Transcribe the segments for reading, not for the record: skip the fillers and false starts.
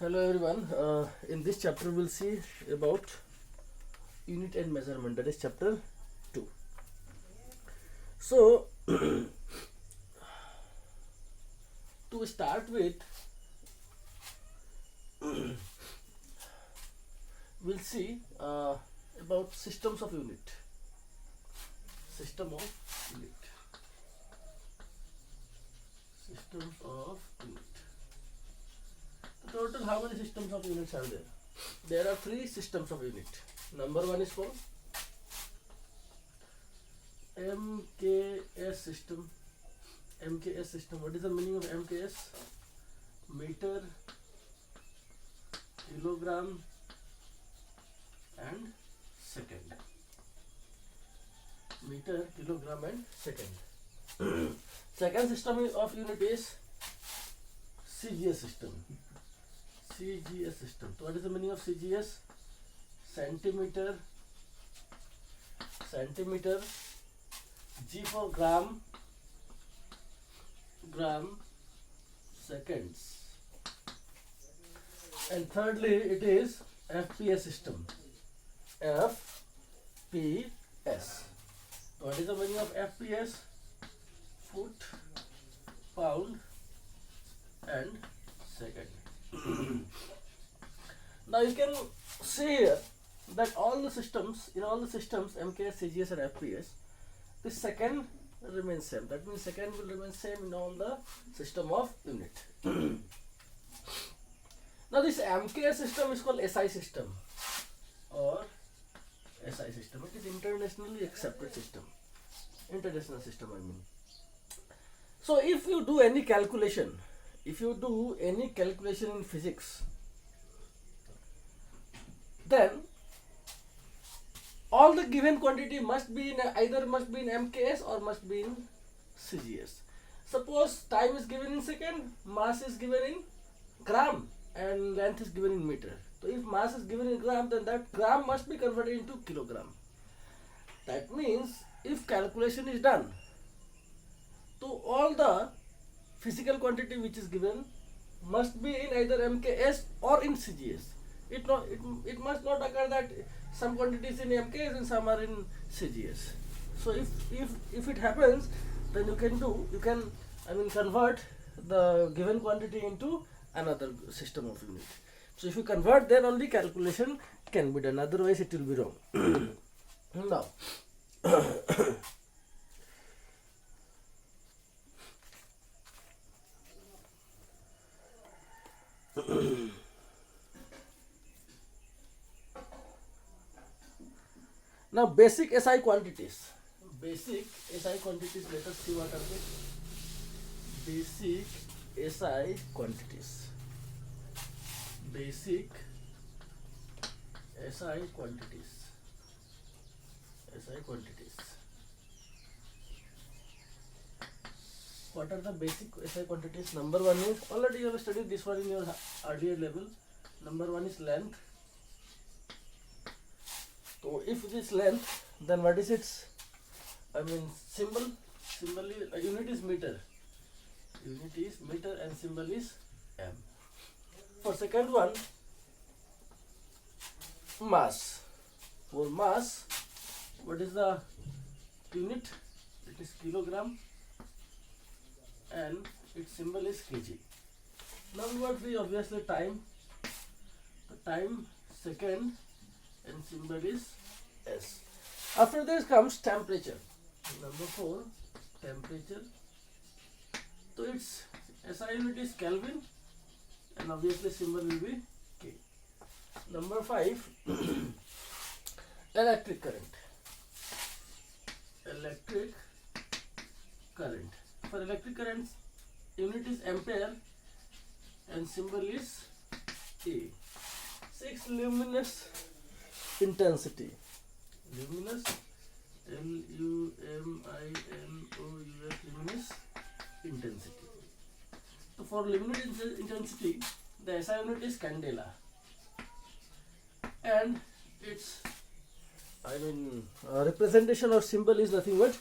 Hello everyone. In this chapter we'll see about unit and measurement. That is chapter 2. So to start with, we'll see about systems of unit. System of unit. Systems of unit. Total, how many systems of units are there? There are 3 systems of unit. Number 1 is called MKS system. MKS system. What is the meaning of MKS? Meter, kilogram, and second. Meter, kilogram, and second. Second system of unit is CGS system. CGS system. So what is the meaning of CGS? Centimeter, G for gram, seconds. And thirdly, it is FPS system. FPS. What is the meaning of FPS? Foot, pound, and second. Now you can see here that in all the systems, MKS, CGS and FPS, the second remains same. That means second will remain same in all the system of unit. Now this MKS system is called SI system or SI system. It is internationally accepted system. International system, I mean. So if you do any calculation, in physics, then all the given quantity must be in MKS or must be in CGS. Suppose time is given in second, mass is given in gram, and length is given in meter. So if mass is given in gram, then that gram must be converted into kilogram. That means if calculation is done, to all the physical quantity which is given must be in either MKS or in CGS. It must not occur that some quantities in MKS and some are in CGS. So if it happens, then you can convert the given quantity into another system of unit. So if you convert, then only calculation can be done, otherwise it will be wrong. Now now basic SI quantities. Let us see what are the basic SI quantities. What are the basic SI quantities? Number 1 is, already you have studied this one in your earlier level. Number 1 is length. So if this length, then what is its symbol? Unit is meter. And symbol is M. For second one, mass. For mass, what is the unit? It is kilogram and its symbol is kg. Number 3, obviously time. The time, second, and symbol is S. After this comes temperature. Number 4, temperature. So its SI unit is Kelvin and obviously symbol will be K. Number 5, electric current. For electric current, unit is ampere and symbol is A. 6, luminous intensity. Luminous, luminous intensity. So for luminous intensity, the SI unit is candela and its representation or symbol is nothing but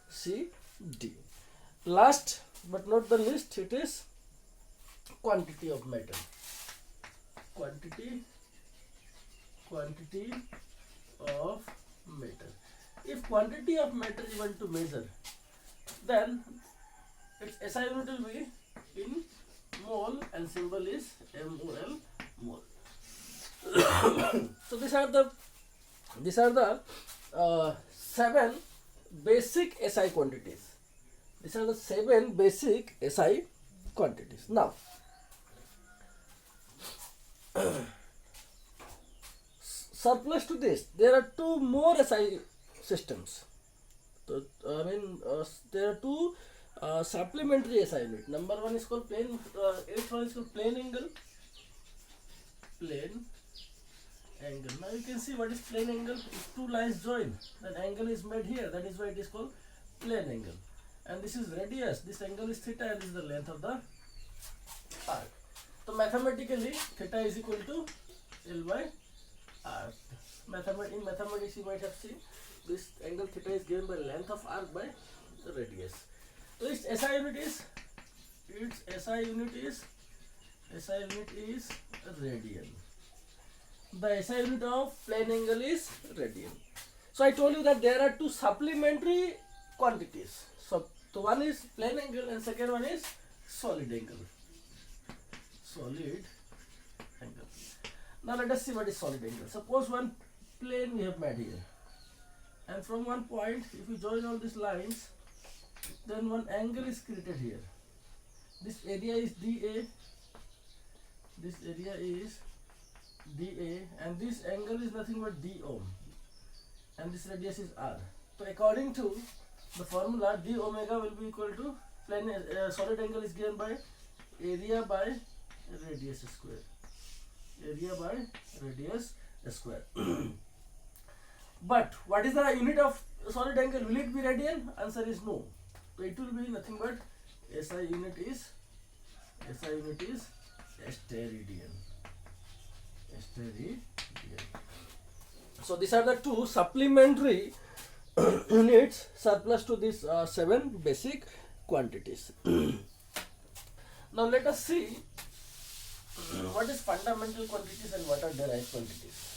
CD. Last but not the least, it is quantity of metal. quantity of matter. If quantity of matter you want to measure, then its SI unit will be in mole and symbol is MOL, mole. So these are the 7 basic SI quantities. These are the 7 basic SI quantities. Now, surplus to this, there are 2 more SI systems. So, there are 2 supplementary SI unit. Number 1 is called plane. 8th one is called plane angle. Plane angle. Now you can see what is plane angle. If 2 lines join, then angle is made here. That is why it is called plane angle. And this is radius. This angle is theta, and this is the length of the arc. So mathematically, theta is equal to L by R. In mathematics, you might have seen this angle theta is given by length of arc by the radius. So its SI unit is radian. The SI unit of plane angle is radian. So I told you that there are 2 supplementary quantities. So one is plane angle and second one is solid angle. Solid angle. Now let us see what is solid angle. Suppose one plane we have made here, and from one point, if we join all these lines, then one angle is created here. This area is DA. This area is DA, and this angle is nothing but D ohm, and this radius is R. So according to the formula, D omega will be equal to solid angle is given by area by radius square. Area by radius square. But what is the unit of solid angle? Will it be radian? Answer is no. So it will be nothing but SI unit is steradian. So these are the 2 supplementary units surplus to these 7 basic quantities. Now let us see what is fundamental quantities and what are derived quantities.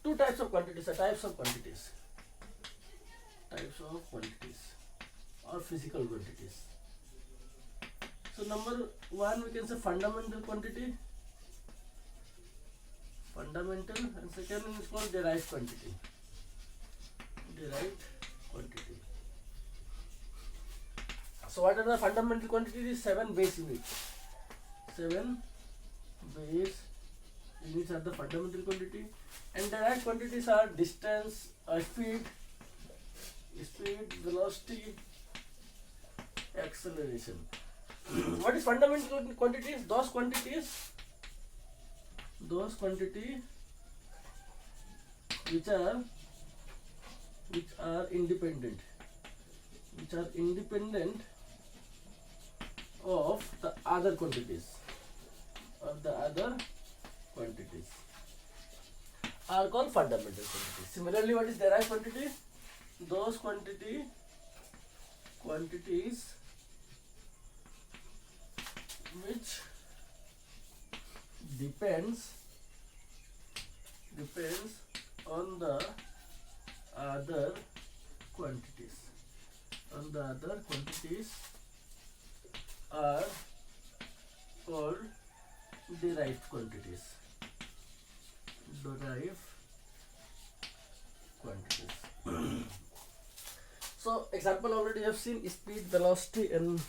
Two types of quantities or physical quantities. So number 1 we can say fundamental quantity, and second one is called derived quantity. So what are the fundamental quantities? 7 base units. 7 base units are the fundamental quantity, and derived quantities are distance, speed, velocity, acceleration. What is fundamental quantities? Those quantities which are independent of the other quantities are called fundamental quantities. Similarly, what is derived quantity? Those quantities which depends on the other quantities. Are called derived quantities. So example already have seen, speed, velocity, and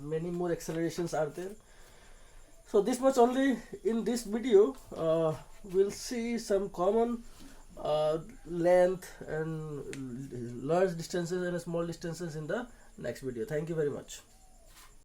many more accelerations are there. So this much only in this video. We'll see some common length and large distances and small distances in the next video. Thank you very much.